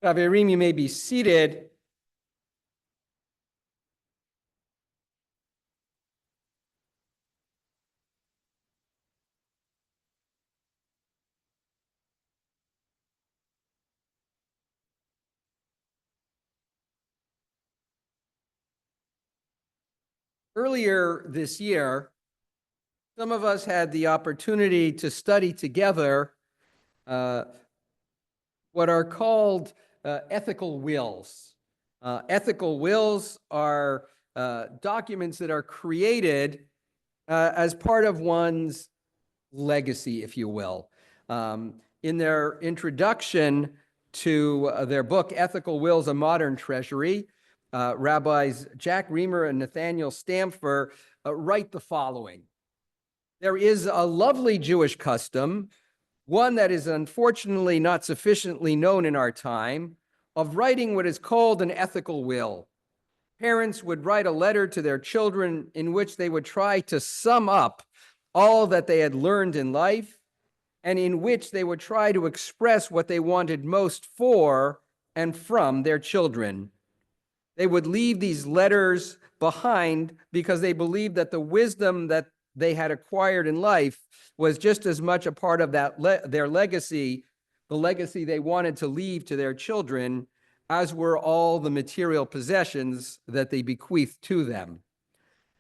Chaverim, you may be seated. Earlier this year, some of us had the opportunity to study together what are called ethical wills. Ethical wills are documents that are created as part of one's legacy, if you will. In their introduction to their book, Ethical Wills, A Modern Treasury, Rabbis Jack Reamer and Nathaniel Stamfer write the following. There is a lovely Jewish custom, one that is unfortunately not sufficiently known in our time, of writing what is called an ethical will. Parents would write a letter to their children in which they would try to sum up all that they had learned in life, and in which they would try to express what they wanted most for and from their children. They would leave these letters behind because they believed that the wisdom that they had acquired in life was just as much a part of that their legacy, the legacy they wanted to leave to their children, as were all the material possessions that they bequeathed to them.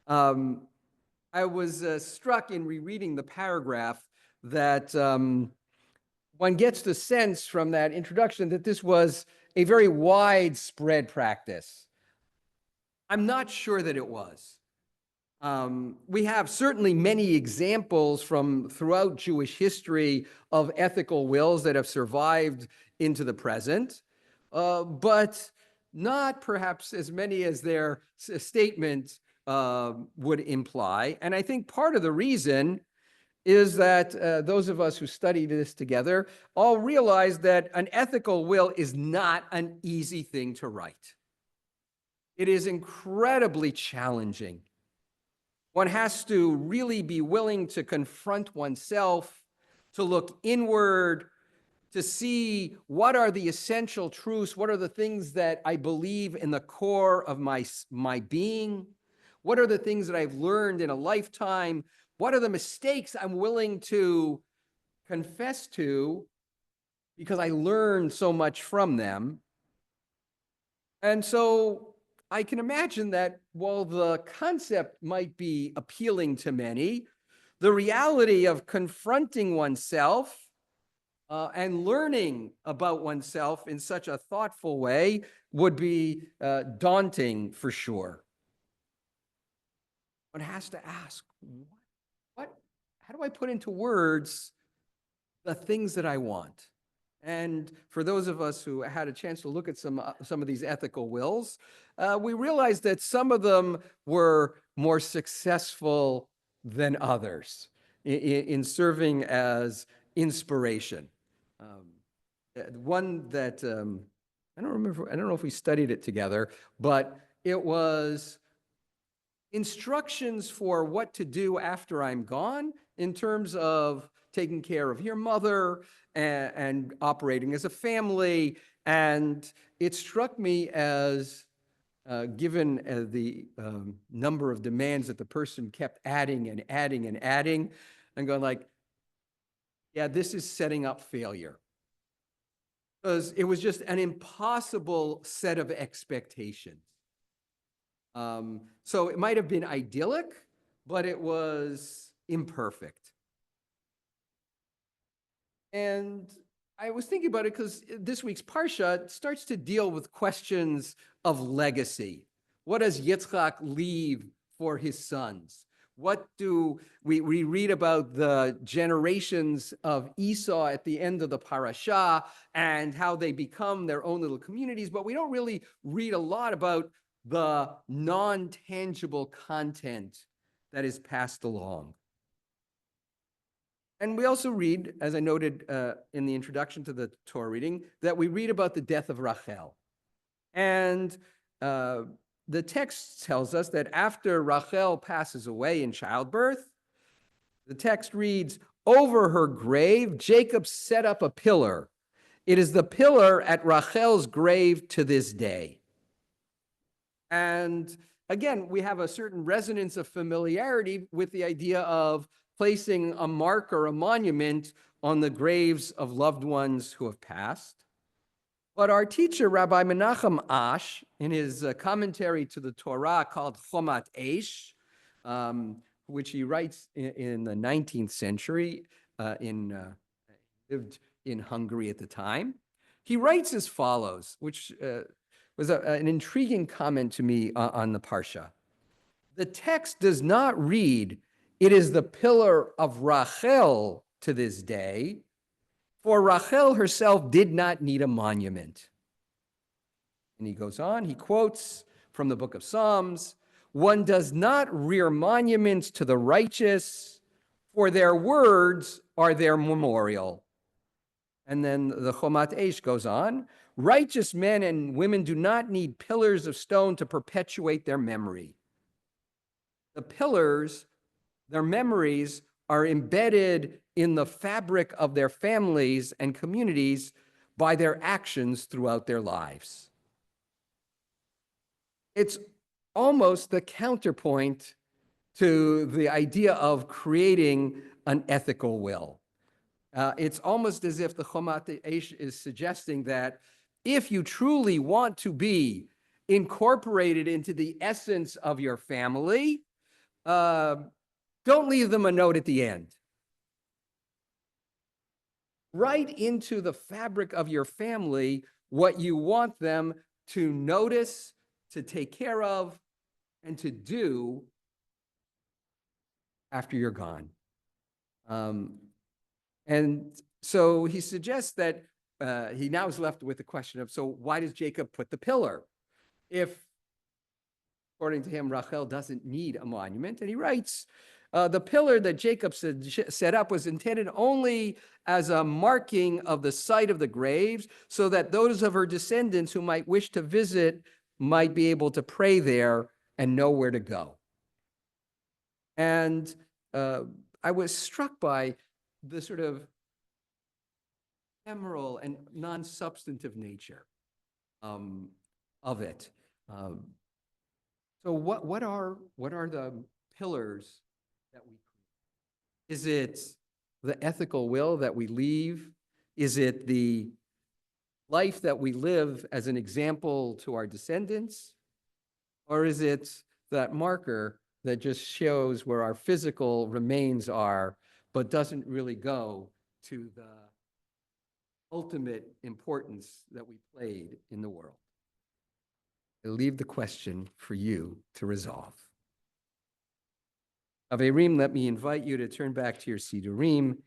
I was struck in rereading the paragraph that one gets the sense from that introduction that this was a very widespread practice. I'm not sure that it was. We have certainly many examples from throughout Jewish history of ethical wills that have survived into the present, but not perhaps as many as their statement would imply. And I think part of the reason is that those of us who studied this together all realize that an ethical will is not an easy thing to write. It is incredibly challenging. One has to really be willing to confront oneself, to look inward, to see what are the essential truths, what are the things that I believe in the core of my being, what are the things that I've learned in a lifetime, what are the mistakes I'm willing to confess to because I learned so much from them. And so I can imagine that while the concept might be appealing to many, the reality of confronting oneself and learning about oneself in such a thoughtful way would be daunting for sure. One has to ask, how do I put into words the things that I want? And for those of us who had a chance to look at some of these ethical wills, we realized that some of them were more successful than others in serving as inspiration. One that I don't know if we studied it together, but it was instructions for what to do after I'm gone in terms of taking care of your mother and operating as a family. And it struck me as, given the number of demands that the person kept adding and adding and adding, and going like, yeah, this is setting up failure. Because it was just an impossible set of expectations. So it might have been idyllic, but it was imperfect. And I was thinking about it because this week's Parashat starts to deal with questions of legacy. What does Yitzchak leave for his sons? What do we read about the generations of Esau at the end of the Parashat and how they become their own little communities, but we don't really read a lot about the non-tangible content that is passed along. And we also read, as I noted in the introduction to the Torah reading, that we read about the death of Rachel. And the text tells us that after Rachel passes away in childbirth, the text reads, over her grave, Jacob set up a pillar, It is the pillar at Rachel's grave to this day. And again, we have a certain resonance of familiarity with the idea of placing a mark or a monument on the graves of loved ones who have passed. But our teacher, Rabbi Menachem Ash, in his commentary to the Torah called Chomat Eish, which he writes in the 19th century, lived in Hungary at the time, he writes as follows, which was an intriguing comment to me on the Parsha. The text does not read, "It is the pillar of Rachel to this day," for Rachel herself did not need a monument. And he goes on, he quotes from the book of Psalms, "One does not rear monuments to the righteous, for their words are their memorial." And then the Chomat Eish goes on, "Righteous men and women do not need pillars of stone to perpetuate their memory." The pillars, their memories, are embedded in the fabric of their families and communities by their actions throughout their lives. It's almost the counterpoint to the idea of creating an ethical will. It's almost as if the Chomat Eish is suggesting that if you truly want to be incorporated into the essence of your family, don't leave them a note at the end. Write into the fabric of your family what you want them to notice, to take care of, and to do after you're gone. And so he suggests that he now is left with the question of, so why does Jacob put the pillar? If, according to him, Rachel doesn't need a monument. And he writes, the pillar that Jacob set up was intended only as a marking of the site of the graves, so that those of her descendants who might wish to visit might be able to pray there and know where to go. And I was struck by the sort of ephemeral and non-substantive nature of it. So what are the pillars that we create? Is it the ethical will that we leave? Is it the life that we live as an example to our descendants? Or is it that marker that just shows where our physical remains are, but doesn't really go to the ultimate importance that we played in the world? I leave the question for you to resolve. Averim, let me invite you to turn back to your Sidurim